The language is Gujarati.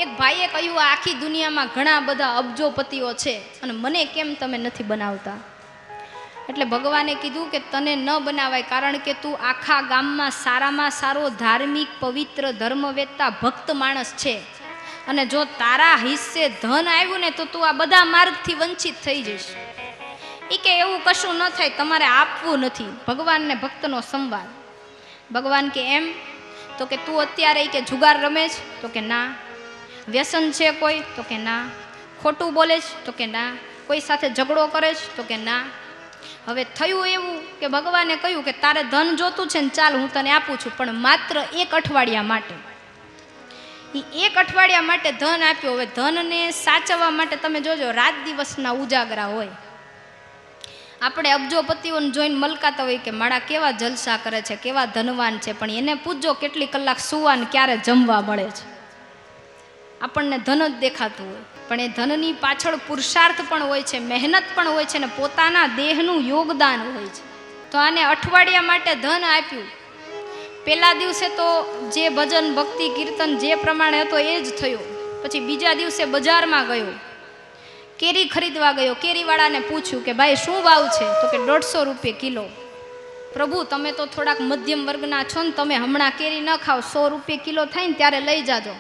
એક ભાઈએ કહ્યું આખી દુનિયામાં ઘણા બધા અબજોપતિઓ છે અને મને કેમ તમે નથી બનાવતા? એટલે ભગવાને કીધું કે તને ન બનાવાય, કારણ કે તું આખા ગામમાં સારામાં સારો ધાર્મિક પવિત્ર ધર્મવેત્તા ભક્ત માણસ છે, અને જો તારા હિસ્સે ધન આવ્યું ને તો તું આ બધા માર્ગથી વંચિત થઈ જઈશ. એ કે એવું કશું ન થાય, તમારે આપવું નથી. ભગવાનને ભક્તનો સંવાદ. ભગવાન કે એમ? તો કે તું અત્યારે કે જુગાર રમે છે? તો કે ના. વ્યસન છે કોઈ? તો કે ના. ખોટું બોલે છે? તો કે ના. કોઈ સાથે ઝઘડો કરે છે? તો કે ના. હવે થયું એવું કે ભગવાને કહ્યું કે તારે ધન જોતું છે ને, ચાલ હું તને આપું છું, પણ માત્ર 1 અઠવાડિયા માટે. એ 1 અઠવાડિયા માટે ધન આપ્યો. હવે ધનને સાચવવા માટે તમે જોજો, રાત દિવસના ઉજાગરા હોય. આપણે અબજોપતિઓને જોઈને મલકાતા હોય કે મારા કેવા જલસા કરે છે, કેવા ધનવાન છે, પણ એને પૂછજો કેટલી કલાક સુવા ને ક્યારે જમવા મળે છે. આપણને ધન જ દેખાતું હોય, પણ એ ધનની પાછળ પુરુષાર્થ પણ હોય છે, મહેનત પણ હોય છે, ને પોતાના દેહનું યોગદાન હોય છે. તો આને અઠવાડિયા માટે ધન આપ્યું. પહેલા દિવસે તો જે ભજન ભક્તિ કીર્તન જે પ્રમાણે હતો એ જ થયો. પછી બીજા દિવસે બજારમાં ગયો, કેરી ખરીદવા ગયો. કેરીવાળાને પૂછ્યું કે ભાઈ શું ભાવ છે? તો કે 150 રૂપિયા કિલો. પ્રભુ તમે તો થોડાક મધ્યમ વર્ગના છો ને, તમે હમણાં કેરી ન ખાઓ, 100 રૂપિયા કિલો થાય ને ત્યારે લઈ જાજો.